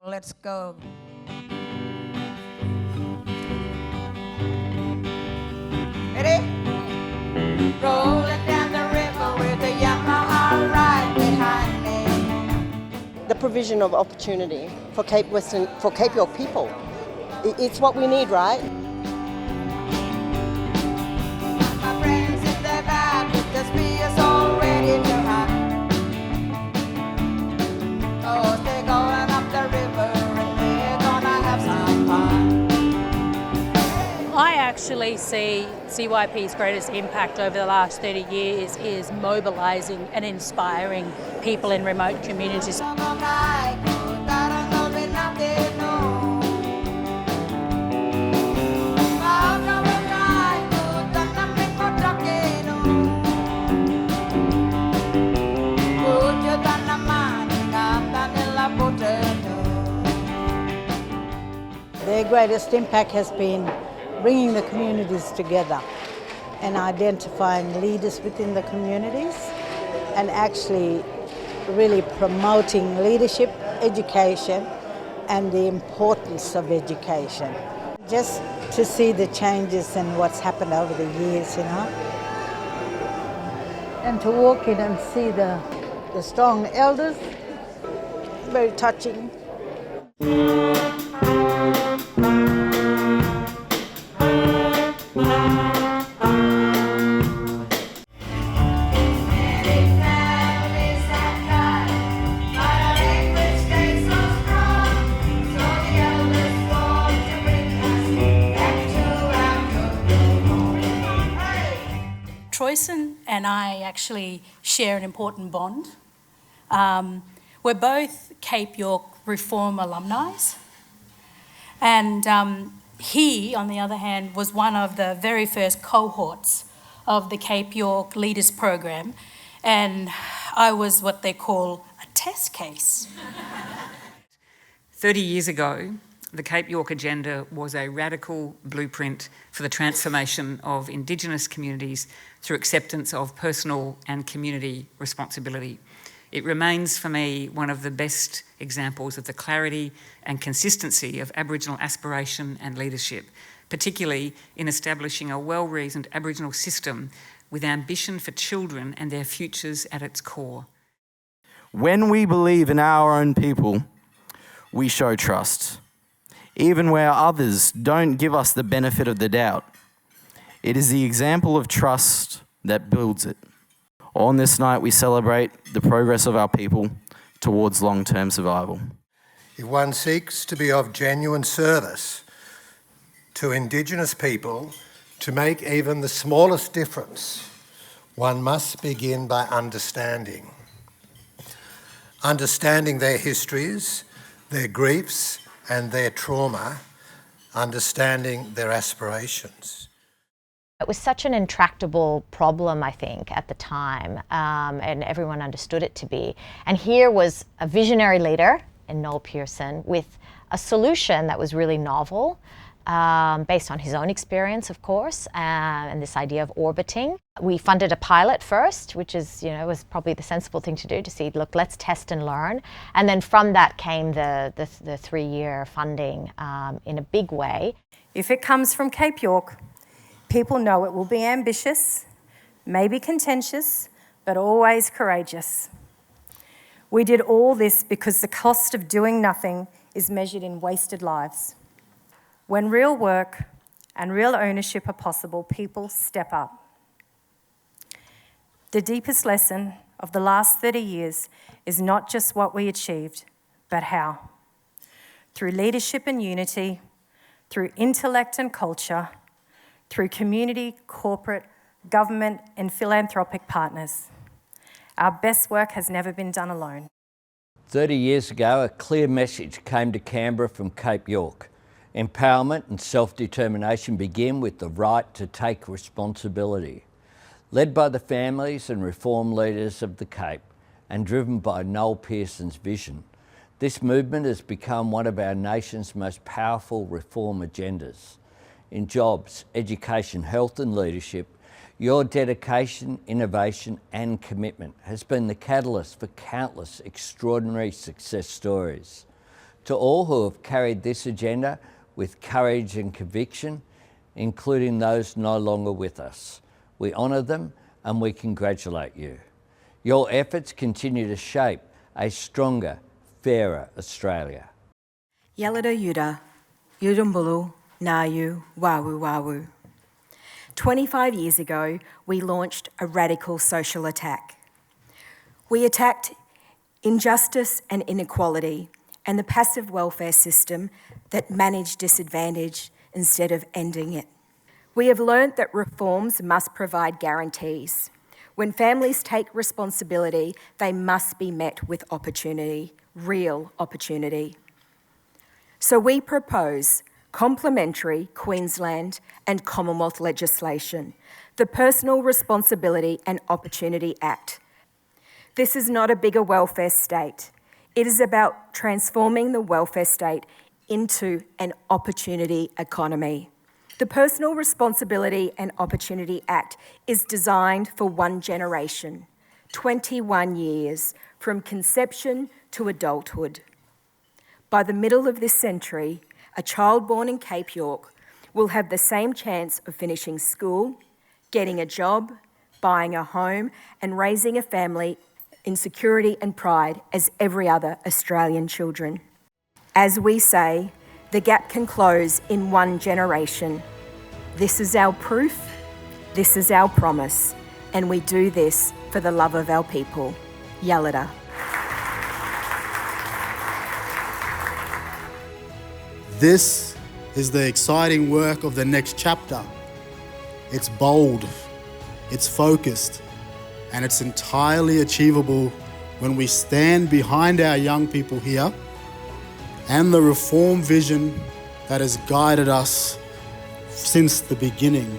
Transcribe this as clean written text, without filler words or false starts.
Let's go. Ready? Rolling down the river with the Yamaha right behind me. The provision of opportunity for Cape York people. It's what we need, right? My friends in the back with the spears all ready to hide. Oh, they're going up the river and they're gonna have some fun. I actually see CYP's greatest impact over the last 30 years is mobilising and inspiring people in remote communities. Their greatest impact has been bringing the communities together and identifying leaders within the communities and actually really promoting leadership, education and the importance of education. Just to see the changes and what's happened over the years, you know. And to walk in and see the strong elders, very touching. Troyson and I actually share an important bond. We're both Cape York Reform alumni, and he, on the other hand, was one of the very first cohorts of the Cape York Leaders Program, and I was what they call a test case. 30 years ago, the Cape York Agenda was a radical blueprint for the transformation of Indigenous communities through acceptance of personal and community responsibility. It remains for me one of the best examples of the clarity and consistency of Aboriginal aspiration and leadership, particularly in establishing a well-reasoned Aboriginal system with ambition for children and their futures at its core. When we believe in our own people, we show trust, even where others don't give us the benefit of the doubt. It is the example of trust that builds it. On this night, we celebrate the progress of our people towards long-term survival. If one seeks to be of genuine service to Indigenous people, to make even the smallest difference, one must begin by understanding their histories, their griefs and their trauma, understanding their aspirations. It was such an intractable problem, I think, at the time, and everyone understood it to be. And here was a visionary leader in Noel Pearson with a solution that was really novel, based on his own experience, of course, and this idea of orbiting. We funded a pilot first, which is, was probably the sensible thing to do, to see, look, let's test and learn. And then from that came the 3-year funding in a big way. If it comes from Cape York, people know it will be ambitious, maybe contentious, but always courageous. We did all this because the cost of doing nothing is measured in wasted lives. When real work and real ownership are possible, people step up. The deepest lesson of the last 30 years is not just what we achieved, but how. Through leadership and unity, through intellect and culture, through community, corporate, government and philanthropic partners. Our best work has never been done alone. 30 years ago, a clear message came to Canberra from Cape York. Empowerment and self-determination begin with the right to take responsibility. Led by the families and reform leaders of the Cape and driven by Noel Pearson's vision, this movement has become one of our nation's most powerful reform agendas. In jobs, education, health and leadership, your dedication, innovation and commitment has been the catalyst for countless extraordinary success stories. To all who have carried this agenda with courage and conviction, including those no longer with us, we honour them and we congratulate you. Your efforts continue to shape a stronger, fairer Australia. Yalada Yuda, Yudumbulu, Nayu, Wawu Wawu. 25 years ago, we launched a radical social attack. We attacked injustice and inequality and the passive welfare system that managed disadvantage instead of ending it. We have learnt that reforms must provide guarantees. When families take responsibility, they must be met with opportunity, real opportunity. So we propose complementary Queensland and Commonwealth legislation, the Personal Responsibility and Opportunity Act. This is not a bigger welfare state. It is about transforming the welfare state into an opportunity economy. The Personal Responsibility and Opportunity Act is designed for one generation, 21 years, from conception to adulthood. By the middle of this century, a child born in Cape York will have the same chance of finishing school, getting a job, buying a home, and raising a family in security and pride as every other Australian children. As we say, the gap can close in one generation. This is our proof, this is our promise, and we do this for the love of our people. Yalada. This is the exciting work of the next chapter. It's bold, it's focused, and it's entirely achievable when we stand behind our young people here and the reform vision that has guided us since the beginning.